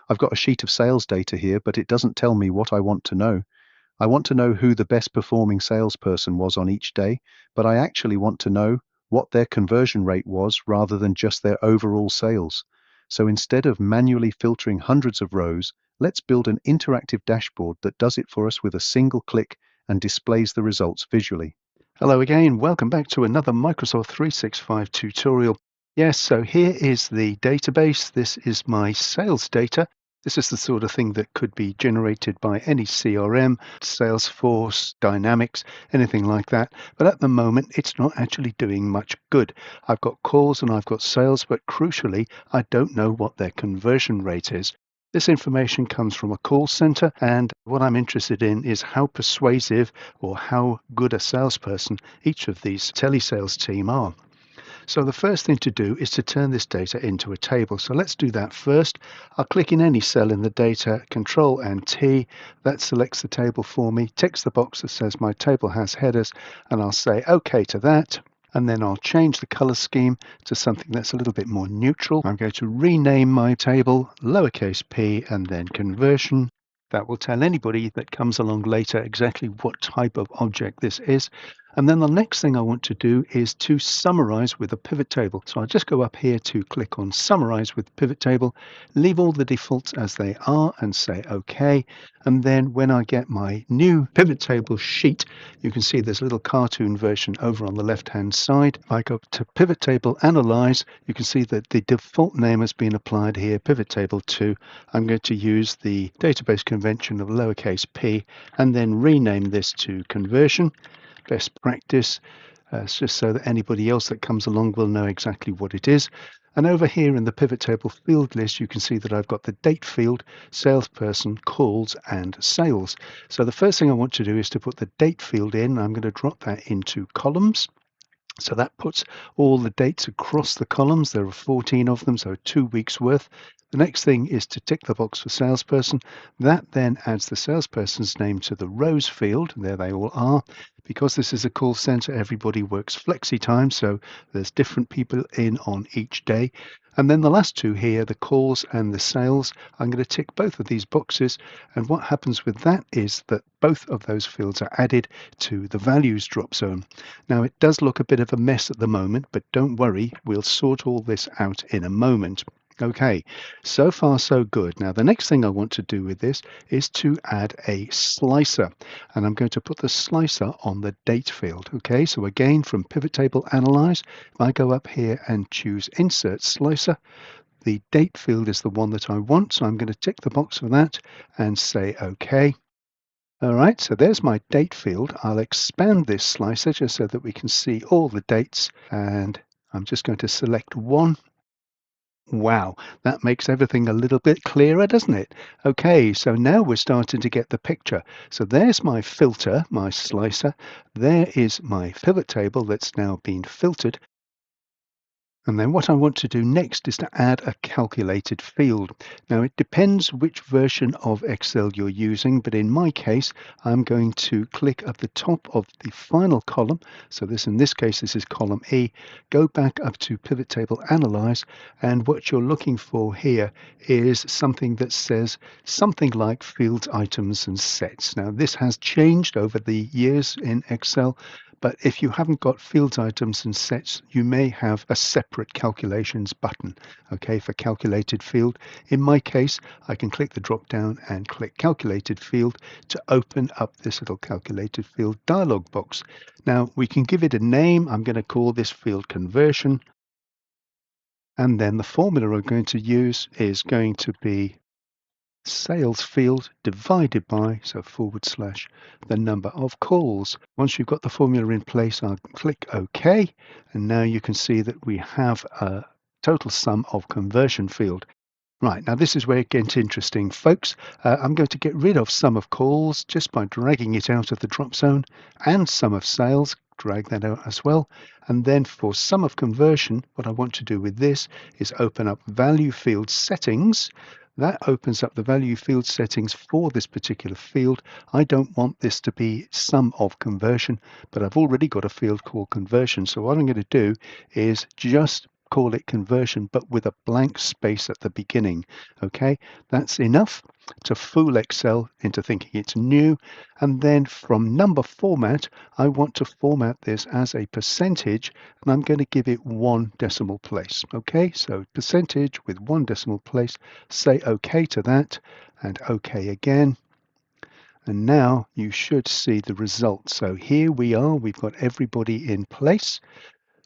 I've got a sheet of sales data here, but it doesn't tell me what I want to know. I want to know who the best performing salesperson was on each day, but I actually want to know what their conversion rate was rather than just their overall sales. So instead of manually filtering hundreds of rows, let's build an interactive dashboard that does it for us with a single click and displays the results visually. Hello again, welcome back to another Microsoft 365 tutorial. Yes, so here is the database. This is my sales data. This is the sort of thing that could be generated by any CRM, Salesforce, Dynamics, anything like that. But at the moment, it's not actually doing much good. I've got calls and I've got sales, but crucially, I don't know what their conversion rate is. This information comes from a call center, and what I'm interested in is how persuasive or how good a salesperson each of these telesales team are. So the first thing to do is to turn this data into a table. So let's do that first. I'll click in any cell in the data, Control and T. That selects the table for me, ticks the box that says my table has headers, and I'll say OK to that. And then I'll change the color scheme to something that's a little bit more neutral. I'm going to rename my table, lowercase p, and then conversion. That will tell anybody that comes along later exactly what type of object this is. And then the next thing I want to do is to summarize with a pivot table. So I'll just go up here to click on Summarize with Pivot Table, leave all the defaults as they are and say OK. And then when I get my new pivot table sheet, you can see there's a little cartoon version over on the left-hand side. If I go to Pivot Table Analyze, you can see that the default name has been applied here, Pivot Table 2. I'm going to use the database convention of lowercase p and then rename this to Conversion. Best practice, just so that anybody else that comes along will know exactly what it is. And over here in the pivot table field list, you can see that I've got the date field, salesperson, calls, and sales. So the first thing I want to do is to put the date field in. I'm going to drop that into columns. So that puts all the dates across the columns. There are 14 of them, so 2 weeks worth. The next thing is to tick the box for salesperson. That then adds the salesperson's name to the rows field. There they all are. Because this is a call center, everybody works flexi time, so there's different people in on each day. And then the last two here, the calls and the sales, I'm going to tick both of these boxes. And what happens with that is that both of those fields are added to the values drop zone. Now, it does look a bit of a mess at the moment, but don't worry, we'll sort all this out in a moment. Okay, so far so good. Now the next thing I want to do with this is to add a slicer, and I'm going to put the slicer on the date field. Okay, so again from Pivot Table Analyze, if I go up here and choose Insert Slicer, the date field is the one that I want, so I'm going to tick the box for that and say OK. All right, so there's my date field. I'll expand this slicer just so that we can see all the dates, and I'm just going to select one. Wow, that makes everything a little bit clearer, doesn't it? Okay, so now we're starting to get the picture. So there's my filter, my slicer. There is my pivot table that's now been filtered. And then what I want to do next is to add a calculated field. Now it depends which version of Excel you're using, but in my case, I'm going to click at the top of the final column. So in this case, this is column E. Go back up to Pivot Table Analyze, and what you're looking for here is something that says something like fields, items, and sets. Now this has changed over the years in Excel. But if you haven't got fields, items, and sets, you may have a separate calculations button, okay, for calculated field. In my case, I can click the drop down and click calculated field to open up this little calculated field dialog box. Now we can give it a name. I'm going to call this field conversion. And then the formula we're going to use is going to be sales field divided by, so / the number of calls. Once you've got the formula in place, I'll click OK. And now you can see that we have a total sum of conversion field. Right, now this is where it gets interesting, folks. I'm going to get rid of sum of calls just by dragging it out of the drop zone, and sum of sales, drag that out as well. And then for sum of conversion, what I want to do with this is open up value field settings. That opens up the value field settings for this particular field. I don't want this to be sum of conversion, but I've already got a field called conversion. So what I'm going to do is just call it conversion, but with a blank space at the beginning. Okay, that's enough to fool Excel into thinking it's new. And then from number format, I want to format this as a percentage, and I'm going to give it 1 decimal place. Okay, so percentage with 1 decimal place. Say OK to that, and OK again. And now you should see the result. So here we are, we've got everybody in place.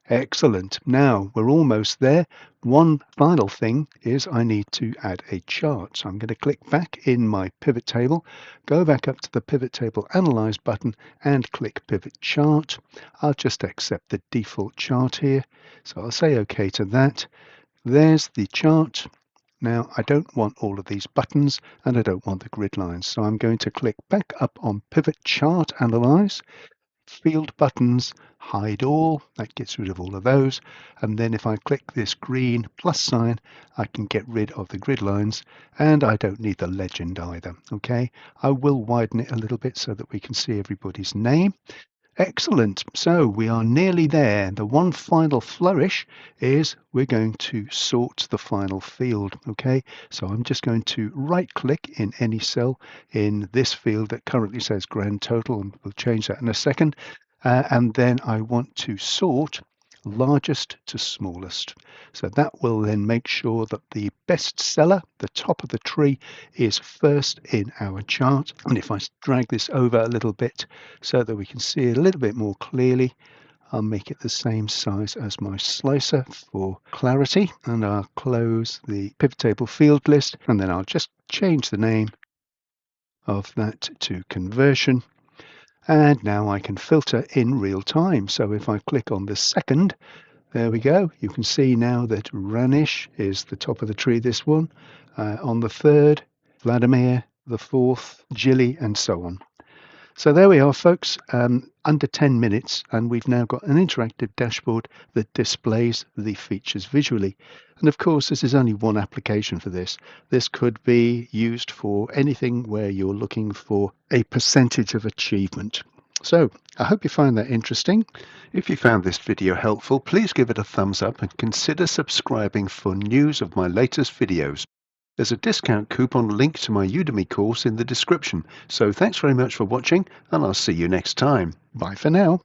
Excellent. Now we're almost there. One final thing is I need to add a chart. So I'm going to click back in my pivot table, go back up to the pivot table analyze button and click pivot chart. I'll just accept the default chart here. So I'll say OK to that. There's the chart. Now I don't want all of these buttons and I don't want the grid lines. So I'm going to click back up on pivot chart analyze. Field buttons, hide all, that gets rid of all of those. And then if I click this green plus sign, I can get rid of the grid lines, and I don't need the legend either. Okay, I will widen it a little bit so that we can see everybody's name. Excellent. So we are nearly there. The one final flourish is we're going to sort the final field. Okay, so I'm just going to right click in any cell in this field that currently says grand total, and we'll change that in a second. And then I want to sort largest to smallest. So that will then make sure that the best seller, the top of the tree, is first in our chart. And if I drag this over a little bit so that we can see it a little bit more clearly, I'll make it the same size as my slicer for clarity, and I'll close the pivot table field list, and then I'll just change the name of that to conversion. And now I can filter in real time. So if I click on the second, there we go. You can see now that Ranish is the top of the tree, this one. On the third, Vladimir, the fourth, Jilly, and so on. So there we are, folks, under 10 minutes, and we've now got an interactive dashboard that displays the features visually. And of course, this is only one application for this. This could be used for anything where you're looking for a percentage of achievement. So I hope you find that interesting. If you found this video helpful, please give it a thumbs up and consider subscribing for news of my latest videos. There's a discount coupon link to my Udemy course in the description. So thanks very much for watching, and I'll see you next time. Bye for now.